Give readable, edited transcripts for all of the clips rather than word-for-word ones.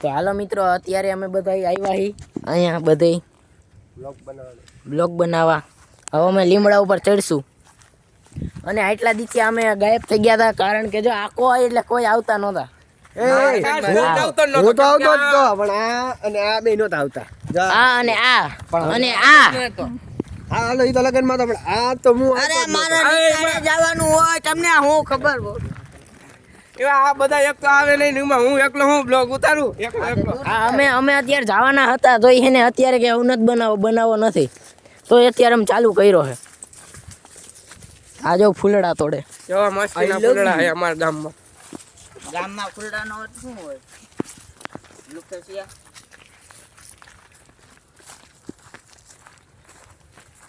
તો હાલો મિત્રો, અત્યારે અમે બધા આવ્યા હી અહીંયા બધે બ્લોગ બનાવવા. હવે અમે લીમડા ઉપર ચડશું અને આટલા દીથી અમે ગાયબ થઈ ગયા હતા, કારણ કે જો આખો હોય એટલે કોઈ આવતા નહોતા. હું તો આવતો જ તો, પણ આ અને આ બે નહોતા આવતા. આ અને આ અને આ હાલો ઈ તો લગનમાં તો, પણ આ તો હું અરે મારા નીચાણે જવાનું હોય તમને હું ખબર હોય. આ બધા એક તો આવે નહીં, હું એકલો હું બ્લોગ ઉતારું એકલો. અમે અત્યારે જવાના હતા તો એને અત્યારે કે એવું નથી બનાવો નથી તો અત્યારે અમે ચાલુ કર્યો છે. આ જો ફૂલડા તોડે, કેવા મસ્તીના ફૂલડા છે અમારા ગામમાં. ફૂલડાનો અર્થ શું હોય? લુકસિયા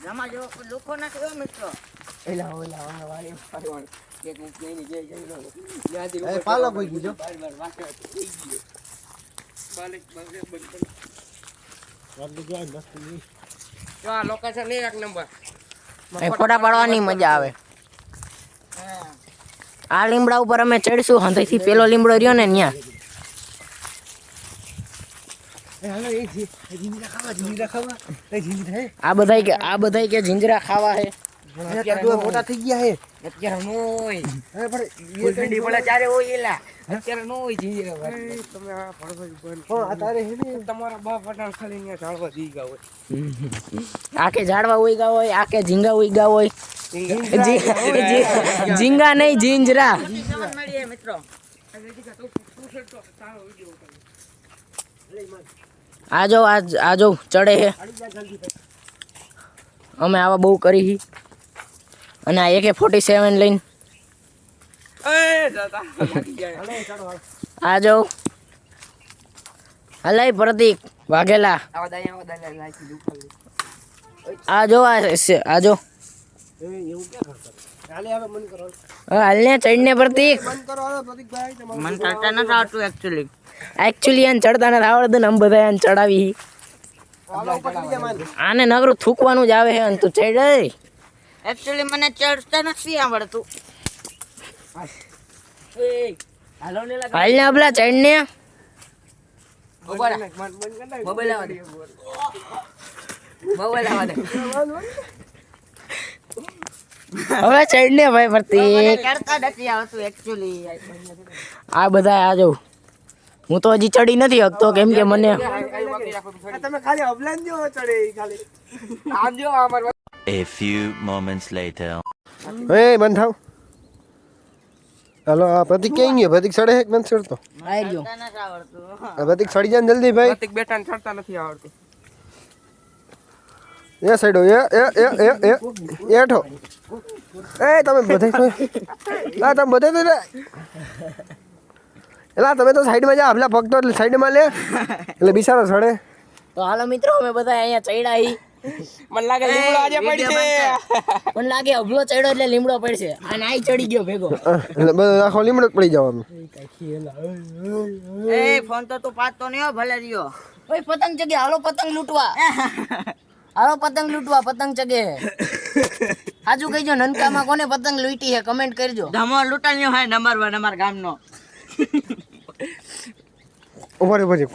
ગામમાં જો લોકો ના કેવો મિત્રો પાલો કોઈ ગયો લોકેશન એક નંબર. ફોટા પાડવાની મજા આવે. આ લીમડા ઉપર અમે ચડશું. હંધેથી પેલો લીમડો રહ્યો ને ન્યા. આ બધાય કે જીંજરા ખાવા હે. મોટા થઈ ગયા હે અત્યારે નો હોય. ઠંડી પડે ત્યારે હોય એલા. અત્યારે નો હોય જીંજરા. તમે આ ભણવા બંધ તારે હે ને તમારા બા પટાણ ખાલી ને ઝાડવા દી ગયા હોય. આકે ઝાડવા ઉઈ ગયા હોય, આકે ઝીંગા ઉઈ ગયા હોય. ઝીંગા નહીં, જીંજરા. મિત્રો આજો ચડે હે. અમે આવા બહુ કરી હી. અને આ AK-47 લઈને આજો હલાઈ પ્રતીક વાઘેલા. આજો હાલને ચડને પ્રતીક. મન ચડતા નથી આવતું એકચ્યુઅલી આને ચડતા નથી આવડતું ને. અમે બધા આને ચડાવી. આને નગરું થૂકવાનું જ આવે છે અને તું ચડ. એકચ્યુઅલી મને ચડતા નથી આવડતું. હાલ ને અબલા ચડને. હવે ચડને ભાઈ પ્રતીક. આ બધા આજો. હું તો હજી ચડી નથી શકતો કેમ કે મને તમે ખાલી અબલાન જો ચડે ખાલી આમ જો અમાર. A few moments later. એ બંધ થાવ. હાલો આ પ્રતીક ક્યાં ગયો? પ્રતીક ચડે એક બંધ ચડતો. આવી ગયો. આ પ્રતીક ચડી જાય જલ્દી ભાઈ. પ્રતીક બેટા ને ચડતા નથી આવડતું. એ સાઈડો એઠો. એ તમે બધે ના તમે બધે તો એલા તમે તો સાઈડમાં જા. આપલા પગ તો સાઈડમાં લે એટલે બિચારો ચડે. તો હાલો મિત્રો, અમે બધા અહીંયા ચડ્યા હી. મને લાગે લીમડો આજે પડશે. મને લાગે અભલો ચડ્યો એટલે લીમડો પડશે. અને આઈ ચડી ગયો ભેગો. એટલે બધો આખો લીમડો જ પડી જવાનો. એ ફોન તો તું પાડતો નહીં હો, ભલે રહ્યો. ઓય પતંગ ચગે. હાલો પતંગ લૂંટવા. હાલો પતંગ લૂંટવા. પતંગ ચગે. આજુ કહીજો નનકામાં કોને પતંગ લૂંટી હે કમેન્ટ કરજો. ધમો લૂંટાણ્યો હે નંબર 1 અમાર ગામનો. ઉભા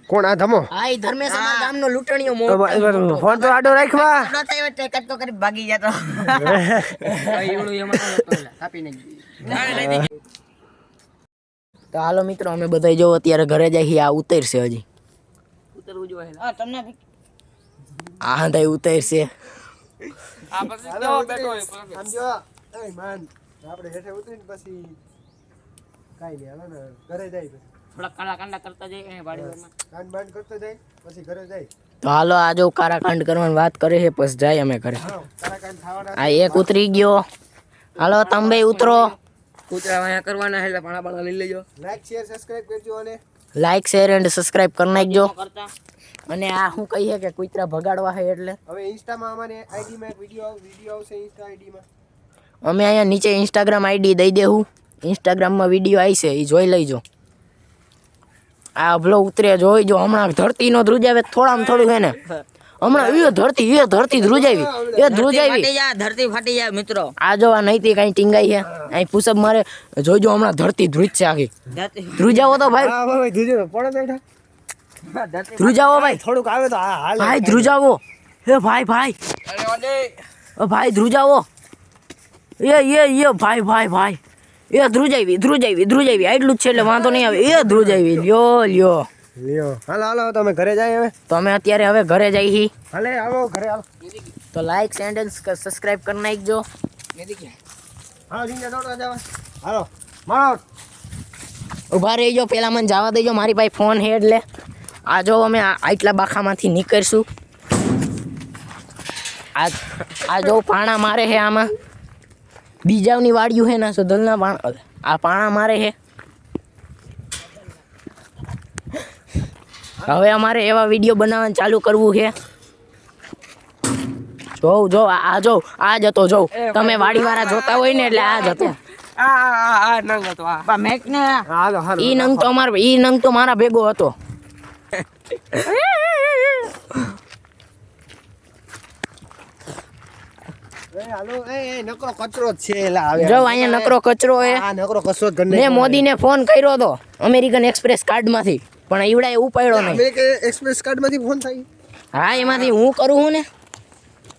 કોણ આ ધમો? હા, ઈ ધર્મેશ અમાર ગામનો લૂંટણીયો મોટો. ફોન તો આડો રાખવા. કટકો કરી ભાગી જતો. ઈવડું એમાં કાપી નાખી. તો હાલો મિત્રો, અમે બધા જો અત્યારે ઘરે જઈએ. આ ઉતરશે હજી. ઉતરવું જોઈએ. હા તમને આ દઈ ઉતરશે. આ પછી તો બેઠો હોય સમજો. એ માન આપણે હેઠે ઉતરીને પછી કાઈ નહીં. હાલો ને ઘરે જાય. પછી થોડા કાંડા કરતા જઈએ વાડીમાં. કાંડ બાંડ કરતા જાય પછી ઘરે જાય. તો હાલો આજો કારાકાંડ કરવાની વાત કરે છે પછી જાય અમે ઘરે. કારાકાંડ થવાના. આ એક ઉતરી ગયો. હાલો તમે બે ઉતરો. કૂતરા વાયા કરવાના એટલે પાણા લઈ લેજો. લાઈક શેર સબસ્ક્રાઇબ કરજો અને લાઈક શેર એન્ડ સબસ્ક્રાઇબ કરી નાખજો. અને આ હું કહીએ કે કૂતરા ભગાડવા છે એટલે હવે ઇન્સ્ટામાં અમારે આઈડીમાં એક વિડિયો આવશે. ઇન્સ્ટા આઈડીમાં અમે અહીંયા નીચે ઇન્સ્ટાગ્રામ આઈડી દઈ દેવું. ઇન્સ્ટાગ્રામમાં વિડીયો આવશે, એ જોઈ લઈજો. આ અભલો ઉતરે જોઈજો. હમણાં ધરતીનો ધ્રુજાવે થોડામાં થોડું છે ને હમણાં એ ધરતી ધ્રુજાવી ફાટી જાય ધરતી ફાટી જાય મિત્રો આ જો આ નહીતી કઈ ટીંગાઈ છે અહીં પુષપ મારે જોઈજો હમણાં ધરતી ધ્રુજ છે આખી ધરતી ધ્રુજાવો તો ભાઈ હા ભાઈ ધીરે પડો બેઠા ધ્રુજાવો ભાઈ થોડુંક આવે તો હા હાલ ભાઈ ધ્રુજાવો એ ભાઈ ભાઈ ધ્રુજાવો એ ભાઈ એ ધ્રુજાવી આટલું જ છે એટલે વાંધો નહીં આવે એ ધ્રુજાવી લ્યો લ્યો હાલો તમે ઘરે જાય હવે તો અમે અત્યારે હવે ઘરે જઈએ હાલે આવો ઘરે હાલો તો લાઈક સેન્ડ એન્ડ સબસ્ક્રાઇબ કરી નાખજો હાલો જીંજા દોડવા જવા હાલો મારો ઊભા રહીજો પેલા મને જવા દેજો મારી પાસે ફોન હે એટલે આ જો અમે આટલા બાખામાંથી નીકળશું આ જો પાણા મારે હે આમાં બીજાની વાડિયું હે ના સુધલના આ પાણા મારે હે હવે અમારે એવા વિડીયો બનાવવાનું ચાલુ કરવું છે જો આ જ હતો જો તમે વાડીવાળા જોતા હોય ને એટલે આ જ હતો આ નંગ હતો આ મેક ને હાલો ઈ નંગ તો મારા ભેગો હતો હાલો એ નકરો કચરો જ છે એલા આવે જો અહીંયા નકરો કચરો હે આ નકરો કચરો જ ગને મેં મોદીને ફોન કર્યો હતો અમેરિકન એક્સપ્રેસ કાર્ડમાંથી પણ ઈવડાએ ઉપાડ્યો નહીં અમેરિકન એક્સપ્રેસ કાર્ડમાંથી ફોન થાય હા એમાંથી હું કરું છું ને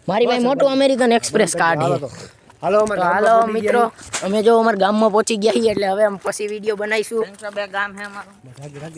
મારી પાસે મોટું અમેરિકન એક્સપ્રેસ કાર્ડ છે હાલો તો હાલો મિત્રો અમે જો અમારા ગામમાં પહોંચી ગયા છીએ એટલે હવે અમે પછી વિડીયો બનાવીશું 302 ગામ હે અમારું બધા